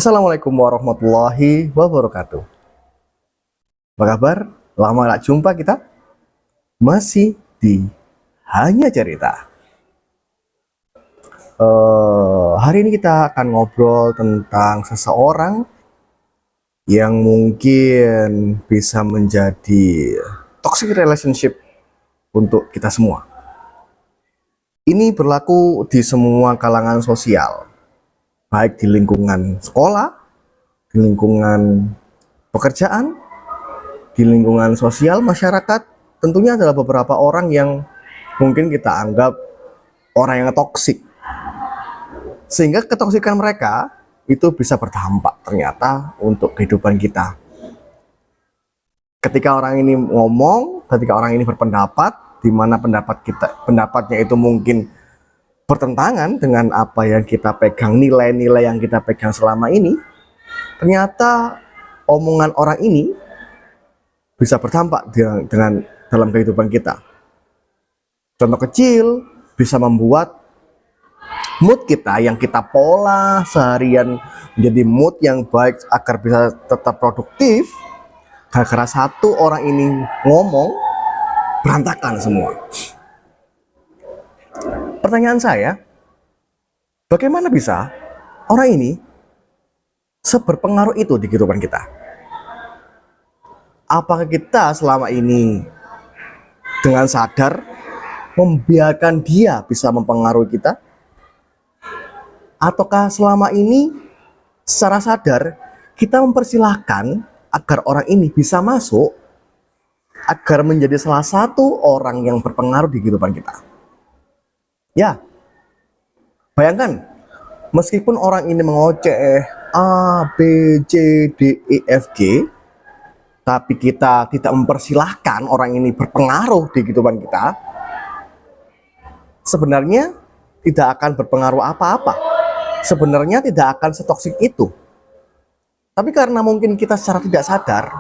Assalamualaikum warahmatullahi wabarakatuh. Apa kabar? Lama gak jumpa kita. Masih di Hanya Cerita. Hari ini kita akan ngobrol tentang seseorang yang mungkin bisa menjadi toxic relationship untuk kita semua. Ini berlaku di semua kalangan sosial, baik di lingkungan sekolah, di lingkungan pekerjaan, di lingkungan sosial masyarakat. Tentunya adalah beberapa orang yang mungkin kita anggap orang yang toksik, sehingga ketoksikan mereka itu bisa berdampak ternyata untuk kehidupan kita. Ketika orang ini ngomong, ketika orang ini berpendapat, di mana pendapatnya itu mungkin bertentangan dengan apa yang kita pegang, nilai-nilai yang kita pegang selama ini, ternyata omongan orang ini bisa berdampak dengan dalam kehidupan kita. Contoh kecil, bisa membuat mood kita yang kita pola seharian menjadi mood yang baik agar bisa tetap produktif. Gara-gara satu orang ini ngomong, berantakan semua. Pertanyaan saya, bagaimana bisa orang ini seberpengaruh itu di kehidupan kita? Apakah kita selama ini dengan sadar membiarkan dia bisa mempengaruhi kita? Ataukah selama ini secara sadar kita mempersilahkan agar orang ini bisa masuk, agar menjadi salah satu orang yang berpengaruh di kehidupan kita? Ya, bayangkan, meskipun orang ini mengoceh A, B, C, D, E, F, G, tapi kita tidak mempersilahkan orang ini berpengaruh di kehidupan kita, sebenarnya tidak akan berpengaruh apa-apa. Sebenarnya tidak akan setoksik itu. Tapi karena mungkin kita secara tidak sadar,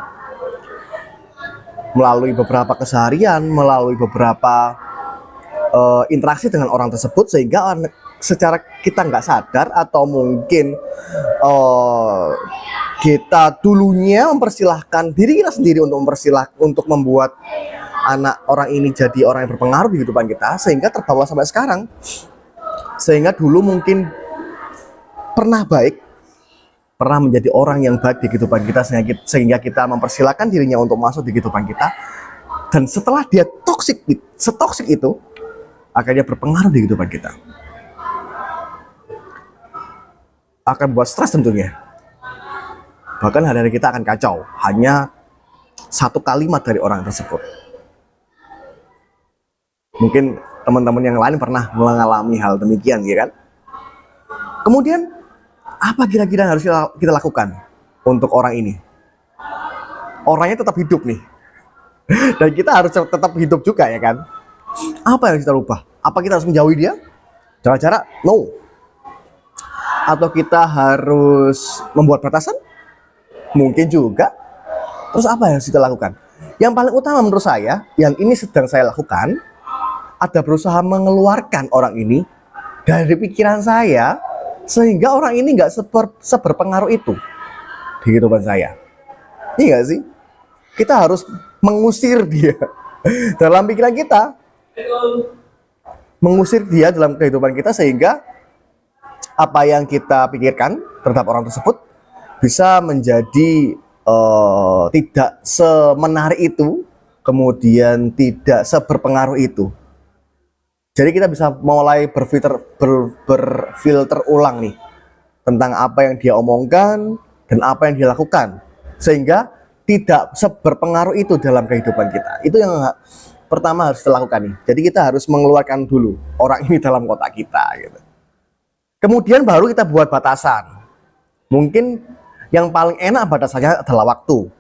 melalui beberapa keseharian, melalui beberapa interaksi dengan orang tersebut, sehingga secara kita nggak sadar atau mungkin kita dulunya mempersilahkan diri kita sendiri untuk membuat anak orang ini jadi orang yang berpengaruh di kehidupan kita, sehingga terbawa sampai sekarang. Sehingga dulu mungkin pernah baik, pernah menjadi orang yang baik di kehidupan kita, sehingga kita mempersilahkan dirinya untuk masuk di kehidupan kita. Dan setelah dia setoksik itu, akhirnya berpengaruh di kehidupan kita, akan buat stres tentunya. Bahkan hari-hari kita akan kacau hanya satu kalimat dari orang tersebut. Mungkin teman-teman yang lain pernah mengalami hal demikian, ya kan? Kemudian apa kira-kira yang harus kita lakukan untuk orang ini? Orangnya tetap hidup nih, dan kita harus tetap hidup juga, ya kan? Apa yang harus kita rubah? Apa kita harus menjauhi dia? Cara-cara? No. Atau kita harus membuat batasan? Mungkin juga. Terus apa yang harus kita lakukan? Yang paling utama menurut saya, yang ini sedang saya lakukan, ada berusaha mengeluarkan orang ini dari pikiran saya, sehingga orang ini nggak seberpengaruh itu di kehidupan saya. Iya nggak sih? Kita harus mengusir dia dalam pikiran kita, mengusir dia dalam kehidupan kita, sehingga apa yang kita pikirkan terhadap orang tersebut bisa menjadi tidak semenarik itu, kemudian tidak seberpengaruh itu. Jadi kita bisa mulai berfilter ulang nih tentang apa yang dia omongkan dan apa yang dia lakukan, sehingga tidak seberpengaruh itu dalam kehidupan kita. Itu yang pertama harus kita lakukan nih. Jadi kita harus mengeluarkan dulu orang ini dalam kotak kita, gitu. Kemudian baru kita buat batasan. Mungkin yang paling enak batasannya adalah waktu.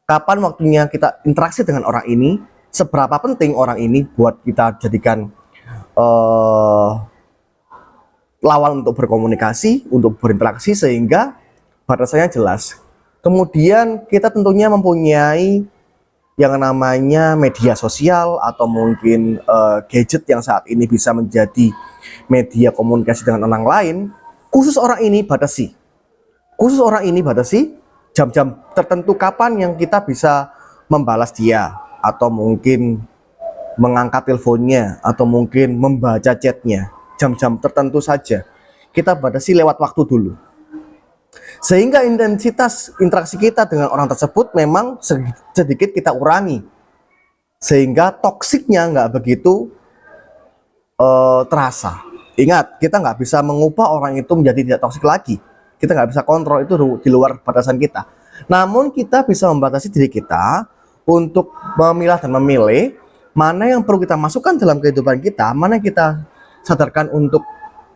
Kapan waktunya kita interaksi dengan orang ini, seberapa penting orang ini buat kita jadikan lawan untuk berkomunikasi, untuk berinteraksi, sehingga batasannya jelas. Kemudian kita tentunya mempunyai yang namanya media sosial atau mungkin gadget yang saat ini bisa menjadi media komunikasi dengan orang lain. Khusus orang ini batasi. Khusus orang ini batasi jam-jam tertentu kapan yang kita bisa membalas dia, atau mungkin mengangkat teleponnya, atau mungkin membaca chatnya. Jam-jam tertentu saja kita batasi lewat waktu dulu, sehingga intensitas interaksi kita dengan orang tersebut memang sedikit kita kurangi, sehingga toksiknya nggak begitu terasa. Ingat, kita nggak bisa mengubah orang itu menjadi tidak toksik lagi. Kita nggak bisa kontrol, itu di luar batasan kita. Namun kita bisa membatasi diri kita untuk memilah dan memilih mana yang perlu kita masukkan dalam kehidupan kita, mana yang kita sadarkan untuk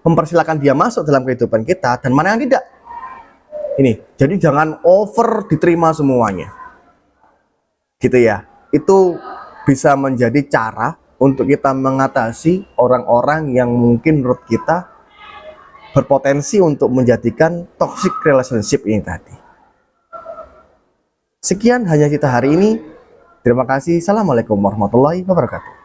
mempersilahkan dia masuk dalam kehidupan kita, dan mana yang tidak. Ini, jadi jangan over diterima semuanya. Gitu ya. Itu bisa menjadi cara untuk kita mengatasi orang-orang yang mungkin menurut kita berpotensi untuk menjadikan toxic relationship ini tadi. Sekian hanya kita hari ini. Terima kasih. Assalamualaikum warahmatullahi wabarakatuh.